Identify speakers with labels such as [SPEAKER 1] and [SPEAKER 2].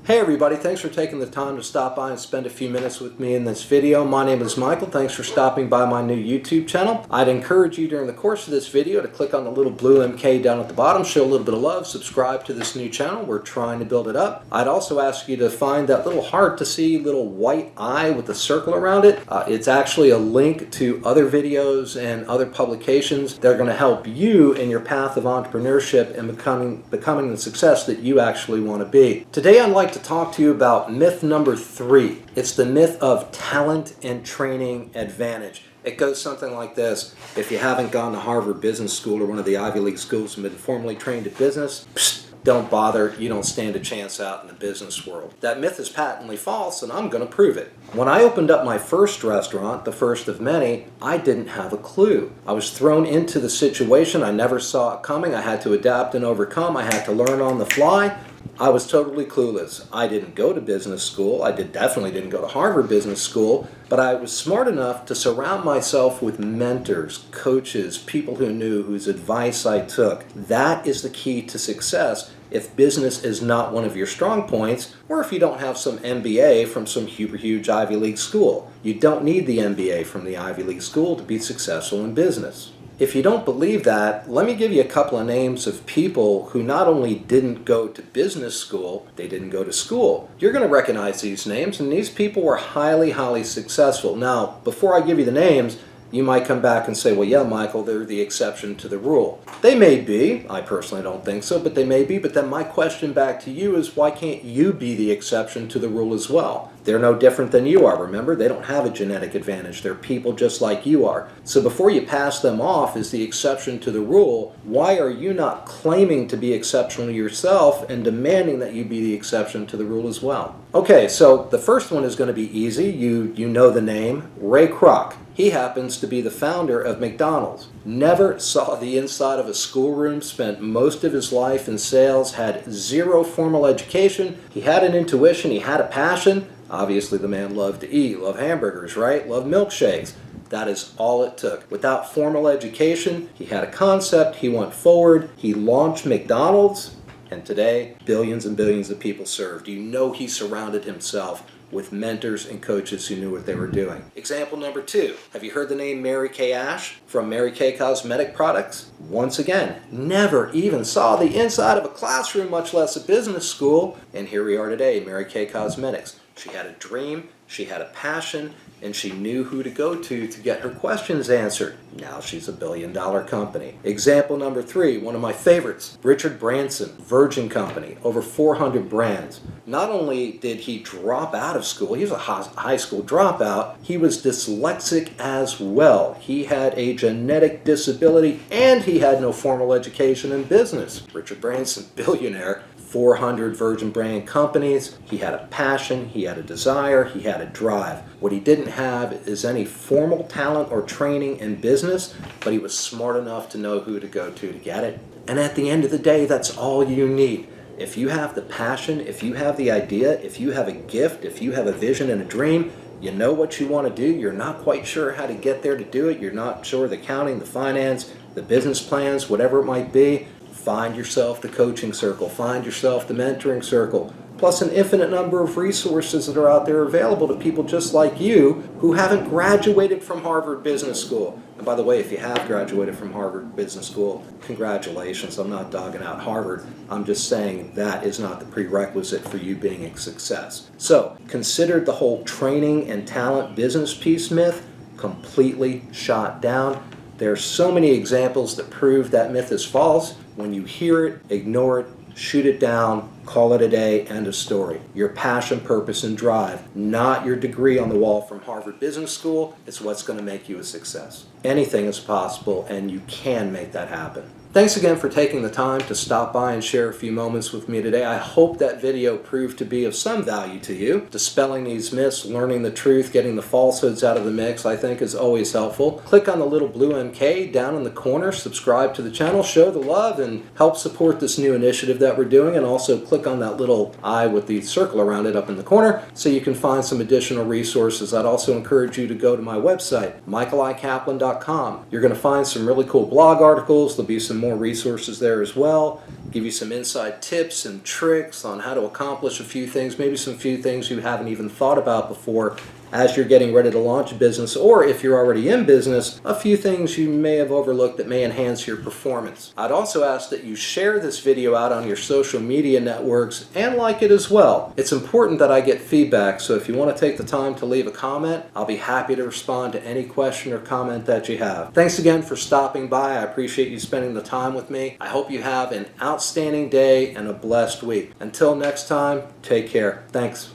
[SPEAKER 1] Hey everybody, thanks for taking the time to stop by and spend a few minutes with me in this video. My name is Michael. Thanks for stopping by my new YouTube channel. I'd encourage you during the course of this video to click on the little blue MK down at the bottom, show a little bit of love, subscribe to this new channel. We're trying to build it up. I'd also ask you to find that little heart to see little white eye with a circle around it. It's actually a link to other videos and other publications that are going to help you in your path of entrepreneurship and becoming the success that you actually want to be. Today I'd like to talk to you about myth number 3. It's the myth of talent and training advantage. It goes something like this. If you haven't gone to Harvard Business School or one of the Ivy League schools and been formally trained in business, don't bother. You don't stand a chance out in the business world. That myth is patently false, and I'm going to prove it. When I opened up my first restaurant, the first of many, I didn't have a clue. I was thrown into the situation. I never saw it coming. I had to adapt and overcome. I had to learn on the fly. I was totally clueless. I didn't go to business school. I definitely didn't go to Harvard Business School, but I was smart enough to surround myself with mentors, coaches, people who knew, whose advice I took. That is the key to success if business is not one of your strong points, or if you don't have some MBA from some huge Ivy League school. You don't need the MBA from the Ivy League school to be successful in business. If you don't believe that, let me give you a couple of names of people who not only didn't go to business school, they didn't go to school. You're going to recognize these names, and these people were highly successful. Now, before I give you the names, you might come back and say, well, yeah, Michael, they're the exception to the rule. They may be. I personally don't think so, but they may be. But then my question back to you is, why can't you be the exception to the rule as well? They're no different than you are. Remember, they don't have a genetic advantage. They're people just like you are. So before you pass them off as the exception to the rule, why are you not claiming to be exceptional yourself and demanding that you be the exception to the rule as well? Okay, so the first one is going to be easy. You know the name, Ray Kroc. He happens to be the founder of McDonald's. Never saw the inside of a schoolroom, spent most of his life in sales, had zero formal education. He had an intuition, he had a passion. Obviously the man loved to eat, loved hamburgers, right? Loved milkshakes. That is all it took. Without formal education, he had a concept, he went forward, he launched McDonald's, and today billions and billions of people served. You know he surrounded himself with mentors and coaches who knew what they were doing. Example number 2. Have you heard the name Mary Kay Ash from Mary Kay Cosmetic Products? Once again, never even saw the inside of a classroom, much less a business school. And here we are today, Mary Kay Cosmetics. She had a dream, she had a passion, and she knew who to go to get her questions answered. Now she's a billion-dollar company. Example number 3, one of my favorites, Richard Branson, Virgin Company, over 400 brands. Not only did he drop out of school, he was a high school dropout, he was dyslexic as well. He had a genetic disability and he had no formal education in business. Richard Branson, billionaire, 400 Virgin brand companies. He had a passion, he had a desire, he had a drive. What he didn't have is any formal talent or training in business, but he was smart enough to know who to go to get it. And at the end of the day, that's all you need. If you have the passion, if you have the idea, if you have a gift, if you have a vision and a dream, you know what you want to do, you're not quite sure how to get there to do it, you're not sure the accounting, the finance, the business plans, whatever it might be, find yourself the coaching circle, find yourself the mentoring circle, plus an infinite number of resources that are out there available to people just like you who haven't graduated from Harvard Business School. And by the way, if you have graduated from Harvard Business School, congratulations. I'm not dogging out Harvard. I'm just saying that is not the prerequisite for you being a success. So consider the whole training and talent business piece myth completely shot down. There's so many examples that prove that myth is false. When you hear it, ignore it, shoot it down, call it a day, end of story. Your passion, purpose, and drive, not your degree on the wall from Harvard Business School, is what's going to make you a success. Anything is possible, and you can make that happen. Thanks again for taking the time to stop by and share a few moments with me today. I hope that video proved to be of some value to you. Dispelling these myths, learning the truth, getting the falsehoods out of the mix, I think is always helpful. Click on the little blue MK down in the corner, subscribe to the channel, show the love, and help support this new initiative that we're doing. And also click on that little eye with the circle around it up in the corner so you can find some additional resources. I'd also encourage you to go to my website, michaelikaplan.com. You're going to find some really cool blog articles. There'll be some more resources there as well, give you some inside tips and tricks on how to accomplish a few things, maybe some few things you haven't even thought about before as you're getting ready to launch a business, or if you're already in business, a few things you may have overlooked that may enhance your performance. I'd also ask that you share this video out on your social media networks and like it as well. It's important that I get feedback, so if you want to take the time to leave a comment, I'll be happy to respond to any question or comment that you have. Thanks again for stopping by. I appreciate you spending the time with me. I hope you have an outstanding day and a blessed week. Until next time, take care. Thanks.